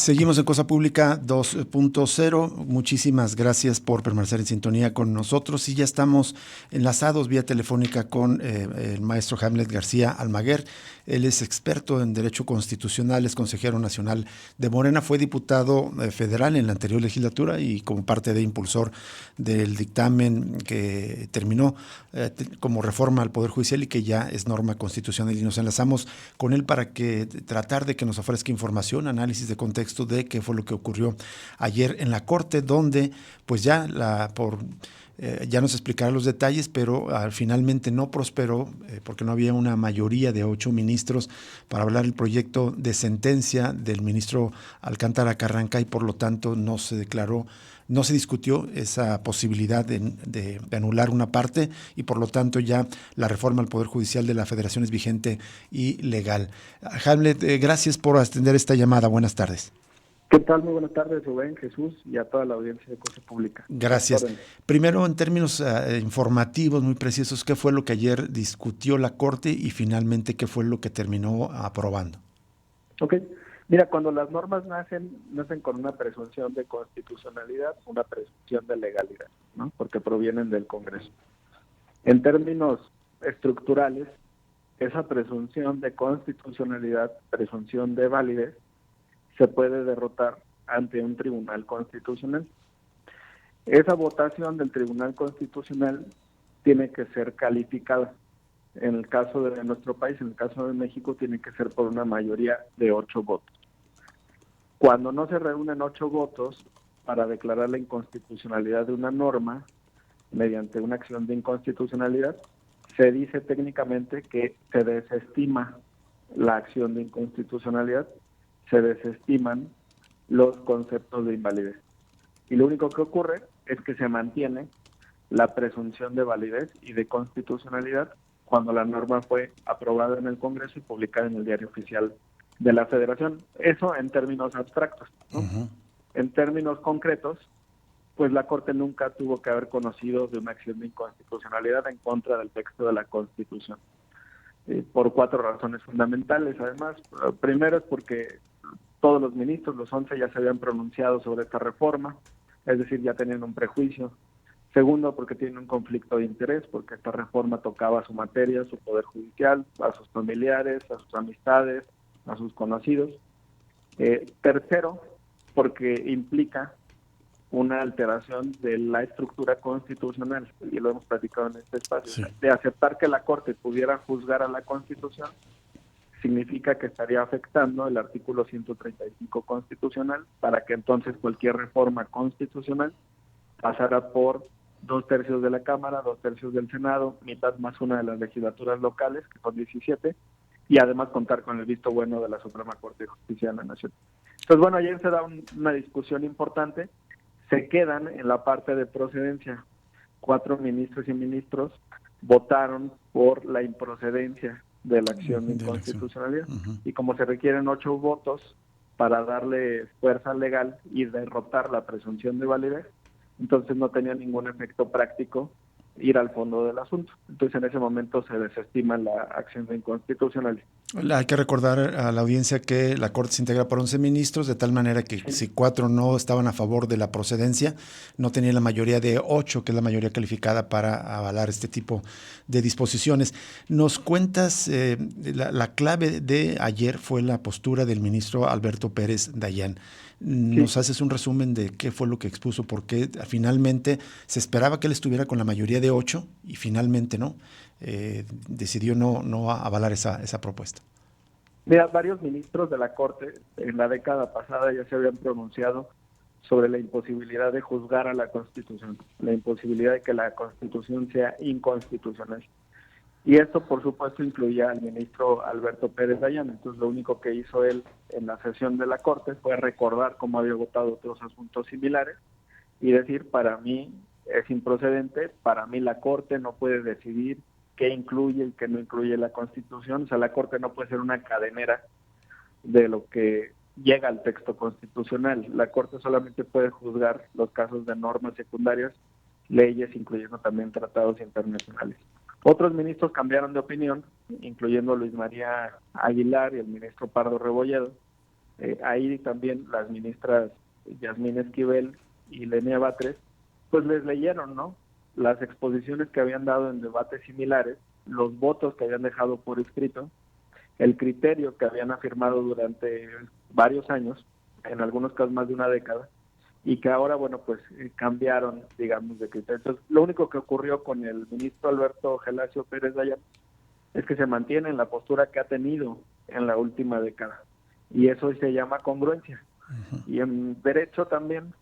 Seguimos en Cosa Pública 2.0. Muchísimas gracias por permanecer en sintonía con nosotros y ya estamos enlazados vía telefónica con el maestro Hamlet García Almaguer. Él es experto en Derecho Constitucional, es consejero nacional de Morena, fue diputado federal en la anterior legislatura y como parte de impulsor del dictamen que terminó como reforma al Poder Judicial y que ya es norma constitucional. Y nos enlazamos con él para que tratar de que nos ofrezca información, análisis de contexto de qué fue lo que ocurrió ayer en la Corte, donde pues ya ya nos explicará los detalles, pero finalmente no prosperó porque no había una mayoría de 8 ministros para hablar el proyecto de sentencia del ministro Alcántara Carranca y por lo tanto no se declaró, no se discutió esa posibilidad de anular una parte y por lo tanto ya la reforma al Poder Judicial de la Federación es vigente y legal. Hamlet, gracias por atender esta llamada. Buenas tardes. ¿Qué tal? Muy buenas tardes, Rubén, Jesús y a toda la audiencia de Cosa Pública. Gracias. Primero, en términos informativos muy precisos, ¿qué fue lo que ayer discutió la Corte y finalmente qué fue lo que terminó aprobando? Ok. Mira, cuando las normas nacen con una presunción de constitucionalidad, una presunción de legalidad, ¿no? Porque provienen del Congreso. En términos estructurales, esa presunción de constitucionalidad, presunción de validez, se puede derrotar ante un tribunal constitucional. Esa votación del Tribunal Constitucional tiene que ser calificada. En el caso de nuestro país, en el caso de México, tiene que ser por una mayoría de 8 votos. Cuando no se reúnen 8 votos para declarar la inconstitucionalidad de una norma mediante una acción de inconstitucionalidad, se dice técnicamente que se desestima la acción de inconstitucionalidad, se desestiman los conceptos de invalidez. Y lo único que ocurre es que se mantiene la presunción de validez y de constitucionalidad cuando la norma fue aprobada en el Congreso y publicada en el Diario Oficial de la Federación. Eso en términos abstractos, ¿no? Uh-huh. En términos concretos, pues la Corte nunca tuvo que haber conocido de una acción de inconstitucionalidad en contra del texto de la Constitución. Por 4 razones fundamentales, además. Primero es porque todos los ministros, los 11, ya se habían pronunciado sobre esta reforma, es decir, ya tenían un prejuicio. Segundo, porque tienen un conflicto de interés, porque esta reforma tocaba su materia, su poder judicial, a sus familiares, a sus amistades, a sus conocidos. Tercero, porque implica una alteración de la estructura constitucional, y lo hemos platicado en este espacio, sí. De aceptar que la Corte pudiera juzgar a la Constitución, significa que estaría afectando el artículo 135 constitucional para que entonces cualquier reforma constitucional pasara por 2/3 de la Cámara, 2/3 del Senado, mitad más una de las legislaturas locales, que son 17, y además contar con el visto bueno de la Suprema Corte de Justicia de la Nación. Entonces, bueno, ayer se da una discusión importante, se quedan en la parte de procedencia. 4 ministros y ministros votaron por la improcedencia de la acción de inconstitucionalidad. Uh-huh. Y como se requieren 8 votos para darle fuerza legal y derrotar la presunción de validez, entonces no tenía ningún efecto práctico ir al fondo del asunto. Entonces en ese momento se desestima la acción de inconstitucionalidad. Hay que recordar a la audiencia que la Corte se integra por 11 ministros, de tal manera que sí. Si 4 no estaban a favor de la procedencia, no tenían la mayoría de 8, que es la mayoría calificada para avalar este tipo de disposiciones. Nos cuentas, la clave de ayer fue la postura del ministro Alberto Pérez Dayán. ¿Nos haces un resumen de qué fue lo que expuso? Porque finalmente se esperaba que él estuviera con la mayoría de 8 y finalmente no. Decidió no avalar esa propuesta. Mira, varios ministros de la Corte en la década pasada ya se habían pronunciado sobre la imposibilidad de juzgar a la Constitución, la imposibilidad de que la Constitución sea inconstitucional. Y esto, por supuesto, incluía al ministro Alberto Pérez Dayán. Entonces, lo único que hizo él en la sesión de la Corte fue recordar cómo había votado otros asuntos similares y decir, para mí es improcedente, para mí la Corte no puede decidir qué incluye y qué no incluye la Constitución. O sea, la Corte no puede ser una cadenera de lo que llega al texto constitucional. La Corte solamente puede juzgar los casos de normas secundarias, leyes, incluyendo también tratados internacionales. Otros ministros cambiaron de opinión, incluyendo Luis María Aguilar y el ministro Pardo Rebolledo, Ahí también las ministras Yasmín Esquivel y Lenia Batres, pues les leyeron, ¿no?, las exposiciones que habían dado en debates similares, los votos que habían dejado por escrito, el criterio que habían afirmado durante varios años, en algunos casos más de una década, y que ahora, bueno, pues cambiaron, digamos, de criterio. Entonces, lo único que ocurrió con el ministro Alberto Gelacio Pérez Dayan es que se mantiene en la postura que ha tenido en la última década, y eso se llama congruencia. Y en derecho también,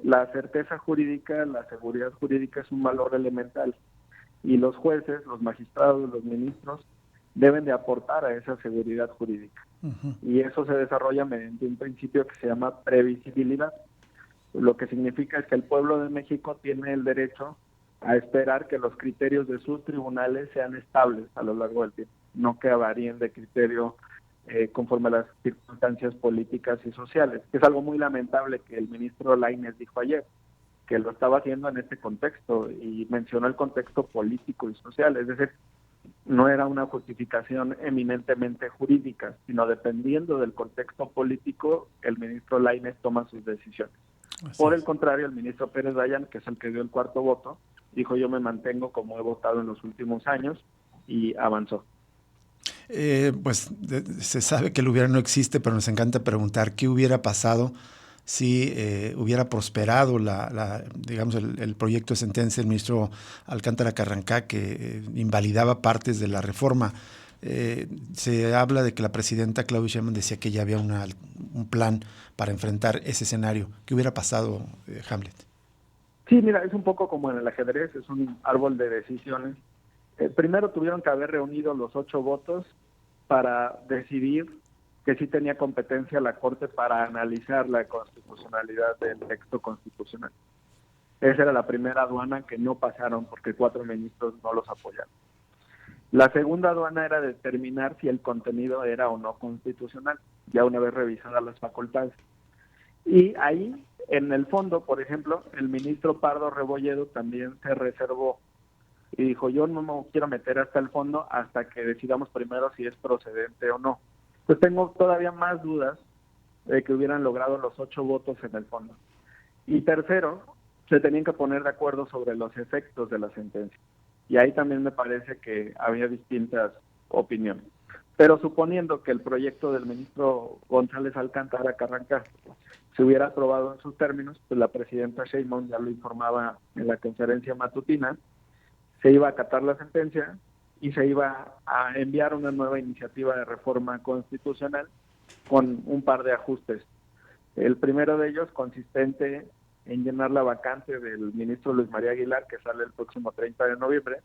la certeza jurídica, la seguridad jurídica es un valor elemental, y los jueces, los magistrados, los ministros deben de aportar a esa seguridad jurídica. Y eso se desarrolla mediante un principio que se llama previsibilidad. Lo que significa es que el pueblo de México tiene el derecho a esperar que los criterios de sus tribunales sean estables a lo largo del tiempo, no que varíen de criterio conforme a las circunstancias políticas y sociales, que es algo muy lamentable que el ministro Lainez dijo ayer, que lo estaba haciendo en este contexto, y mencionó el contexto político y social, es decir, no era una justificación eminentemente jurídica, sino dependiendo del contexto político, el ministro Lainez toma sus decisiones. Por el contrario, el ministro Pérez Dayan, que es el que dio el cuarto voto, dijo: yo me mantengo como he votado en los últimos años, y avanzó. Se sabe que el hubiera no existe, pero nos encanta preguntar qué hubiera pasado si hubiera prosperado digamos, el proyecto de sentencia del ministro Alcántara Carrancá, que invalidaba partes de la reforma. Se habla de que la presidenta Claudia Sheinbaum decía que ya había un plan para enfrentar ese escenario. ¿Qué hubiera pasado, Hamlet? Sí, mira, es un poco como en el ajedrez, es un árbol de decisiones. Primero tuvieron que haber reunido los 8 votos para decidir que sí tenía competencia la Corte para analizar la constitucionalidad del texto constitucional. Esa era la primera aduana que no pasaron porque 4 ministros no los apoyaron. La segunda aduana era determinar si el contenido era o no constitucional, ya una vez revisadas las facultades. Y ahí, en el fondo, por ejemplo, el ministro Pardo Rebolledo también se reservó y dijo: yo no me quiero meter hasta el fondo hasta que decidamos primero si es procedente o no. Pues tengo todavía más dudas de que hubieran logrado los 8 votos en el fondo. Y tercero, se tenían que poner de acuerdo sobre los efectos de la sentencia. Y ahí también me parece que había distintas opiniones. Pero suponiendo que el proyecto del ministro González Alcántara Carrancá se hubiera aprobado en sus términos, pues la presidenta Sheinbaum ya lo informaba en la conferencia matutina, se iba a acatar la sentencia y se iba a enviar una nueva iniciativa de reforma constitucional con un par de ajustes. El primero de ellos consistente en llenar la vacante del ministro Luis María Aguilar, que sale el próximo 30 de noviembre,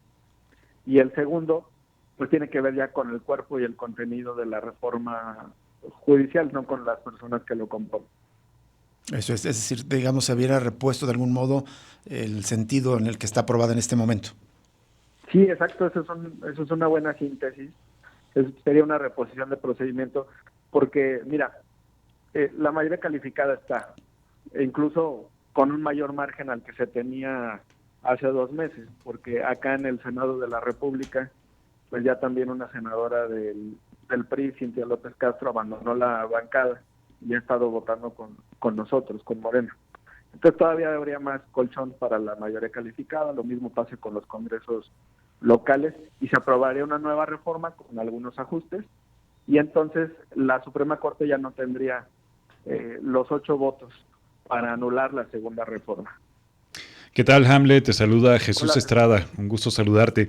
y el segundo pues tiene que ver ya con el cuerpo y el contenido de la reforma judicial, no con las personas que lo componen. Eso es decir, digamos, se hubiera repuesto de algún modo el sentido en el que está aprobada en este momento. Sí, exacto, eso es una buena síntesis. Eso sería una reposición de procedimiento, porque, mira, la mayoría calificada está, e incluso con un mayor margen al que se tenía hace 2 meses, porque acá en el Senado de la República, pues ya también una senadora del PRI, Cintia López Castro, abandonó la bancada y ha estado votando con nosotros, con Morena. Entonces todavía habría más colchón para la mayoría calificada, lo mismo pase con los congresos locales, y se aprobaría una nueva reforma con algunos ajustes, y entonces la Suprema Corte ya no tendría los 8 votos para anular la segunda reforma. ¿Qué tal, Hamlet? Te saluda Jesús Hola. Estrada, un gusto saludarte.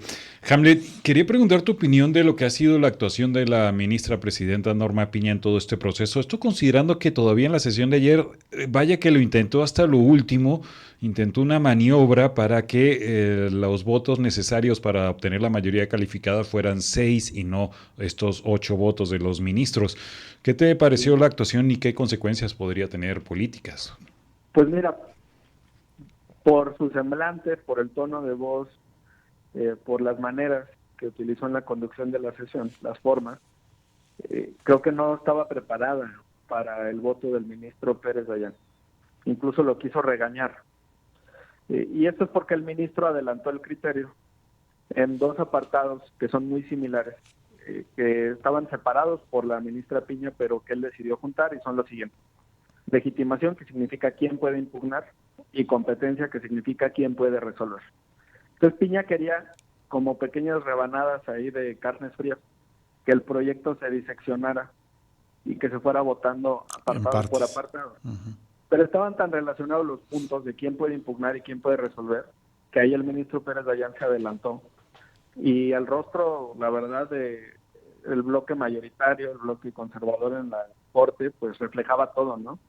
Hamlet, quería preguntar tu opinión de lo que ha sido la actuación de la ministra presidenta Norma Piña en todo este proceso. Esto considerando que todavía en la sesión de ayer, vaya que lo intentó hasta lo último, intentó una maniobra para que los votos necesarios para obtener la mayoría calificada fueran 6 y no estos 8 votos de los ministros. ¿Qué te pareció la actuación y qué consecuencias podría tener políticas? Pues mira, por su semblante, por el tono de voz, por las maneras que utilizó en la conducción de la sesión, las formas, creo que no estaba preparada para el voto del ministro Pérez Dayan. Incluso lo quiso regañar. Y esto es porque el ministro adelantó el criterio en 2 apartados que son muy similares. que estaban separados por la ministra Piña, pero que él decidió juntar, y son los siguientes: legitimación, que significa quién puede impugnar, y competencia, que significa quién puede resolver. Entonces Piña quería, como pequeñas rebanadas ahí de carnes frías, que el proyecto se diseccionara y que se fuera votando apartado por apartado. Uh-huh. Pero estaban tan relacionados los puntos de quién puede impugnar y quién puede resolver, que ahí el ministro Pérez Dayán se adelantó. Y el rostro, la verdad, el bloque mayoritario, el bloque conservador en la Corte, pues reflejaba todo, ¿no?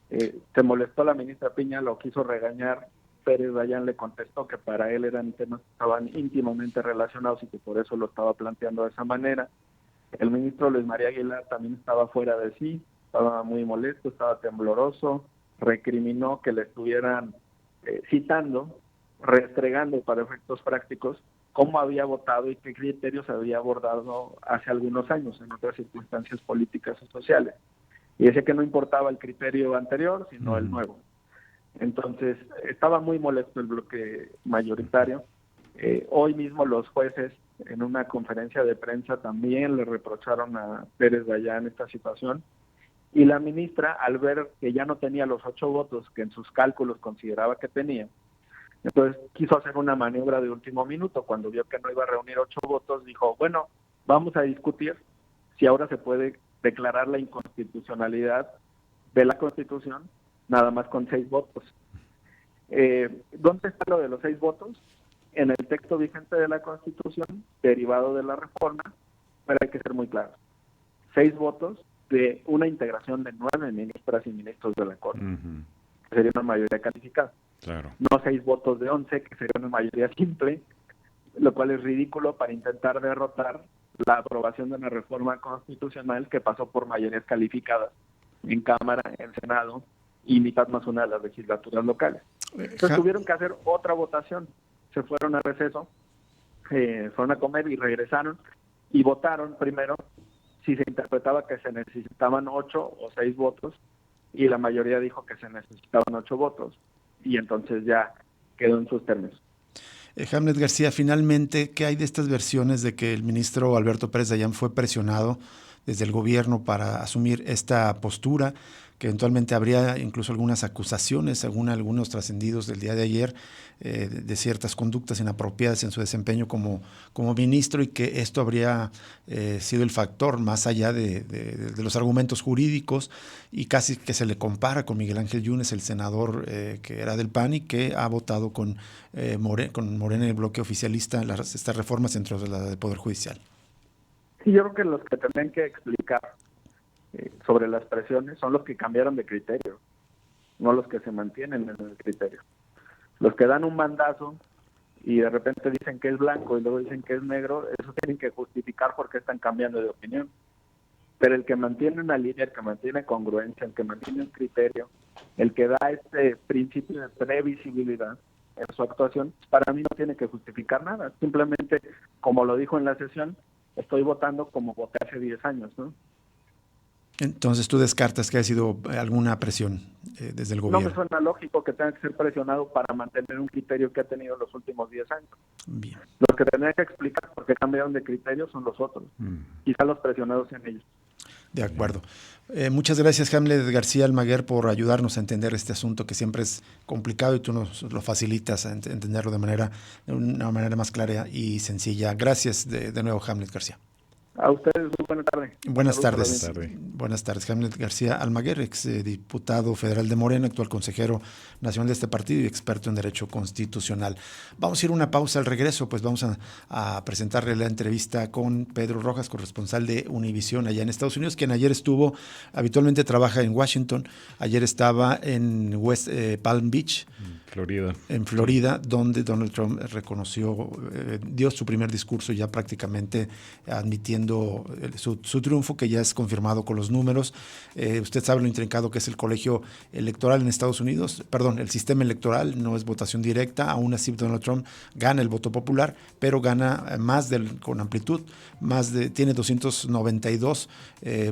Se molestó la ministra Piña, lo quiso regañar. Pérez Dayán le contestó que para él eran temas que estaban íntimamente relacionados y que por eso lo estaba planteando de esa manera. El ministro Luis María Aguilar también estaba fuera de sí, estaba muy molesto, estaba tembloroso, recriminó que le estuvieran citando, restregando para efectos prácticos cómo había votado y qué criterios había abordado hace algunos años en otras circunstancias políticas y sociales. Y decía que no importaba el criterio anterior, sino el nuevo. Entonces, estaba muy molesto el bloque mayoritario. Hoy mismo los jueces, en una conferencia de prensa, también le reprocharon a Pérez Dayán esta situación. Y la ministra, al ver que ya no tenía los 8 votos que en sus cálculos consideraba que tenía, entonces quiso hacer una maniobra de último minuto. Cuando vio que no iba a reunir 8 votos, dijo, bueno, vamos a discutir si ahora se puede declarar la inconstitucionalidad de la Constitución nada más con 6 votos. ¿Dónde está lo de los 6 votos? En el texto vigente de la Constitución, derivado de la reforma, pero hay que ser muy claros. 6 votos de una integración de 9 ministras y ministros de la Corte. Que sería una mayoría calificada. Claro. No 6 votos de 11, que sería una mayoría simple, lo cual es ridículo para intentar derrotar la aprobación de una reforma constitucional que pasó por mayorías calificadas en Cámara, en Senado y mitad más una de las legislaturas locales. Entonces tuvieron que hacer otra votación. Se fueron a receso, fueron a comer y regresaron y votaron primero si se interpretaba que se necesitaban 8 o 6 votos, y la mayoría dijo que se necesitaban 8 votos, y entonces ya quedó en sus términos. Hamlet García, finalmente, ¿qué hay de estas versiones de que el ministro Alberto Pérez Dayán fue presionado desde el gobierno para asumir esta postura, que eventualmente habría incluso algunas acusaciones, según algunos trascendidos del día de ayer, de ciertas conductas inapropiadas en su desempeño como ministro, y que esto habría sido el factor más allá de los argumentos jurídicos, y casi que se le compara con Miguel Ángel Yunes, el senador que era del PAN y que ha votado con Morena y el bloque oficialista estas reformas dentro de la del Poder Judicial? Sí, yo creo que los que tendrían que explicar sobre las presiones son los que cambiaron de criterio, no los que se mantienen en el criterio. Los que dan un mandazo y de repente dicen que es blanco y luego dicen que es negro, eso tienen que justificar por qué están cambiando de opinión. Pero el que mantiene una línea, el que mantiene congruencia, el que mantiene un criterio, el que da este principio de previsibilidad en su actuación, para mí no tiene que justificar nada. Simplemente, como lo dijo en la sesión, estoy votando como voté hace 10 años, ¿no? Entonces, ¿tú descartas que haya sido alguna presión desde el gobierno? No me suena lógico que tenga que ser presionado para mantener un criterio que ha tenido los últimos 10 años. Bien. Los que tendrían que explicar por qué cambiaron de criterio son los otros. Quizá los presionados sean ellos. De acuerdo. Muchas gracias, Hamlet García Almaguer, por ayudarnos a entender este asunto que siempre es complicado y tú nos lo facilitas a entenderlo de una manera más clara y sencilla. Gracias de nuevo, Hamlet García. A ustedes, muy buena tarde. Buenas tardes. Buenas tardes. Hamlet García Almaguer, ex diputado federal de Morena, actual consejero nacional de este partido y experto en Derecho Constitucional. Vamos a ir a una pausa. Al regreso, pues vamos a presentarle la entrevista con Pedro Rojas, corresponsal de Univisión allá en Estados Unidos, quien ayer habitualmente trabaja en Washington, ayer estaba en West Palm Beach, en Florida, donde Donald Trump dio su primer discurso, ya prácticamente admitiendo su triunfo, que ya es confirmado con los números. Usted sabe lo intrincado que es el colegio electoral en Estados Unidos, el sistema electoral no es votación directa. Aún así Donald Trump gana el voto popular, pero gana con amplitud, tiene 292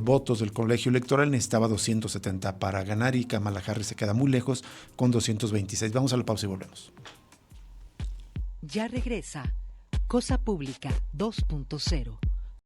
votos del colegio electoral, necesitaba 270 para ganar, y Kamala Harris se queda muy lejos con 226. Vamos a la pausa y volvemos. Ya regresa Cosa Pública 2.0.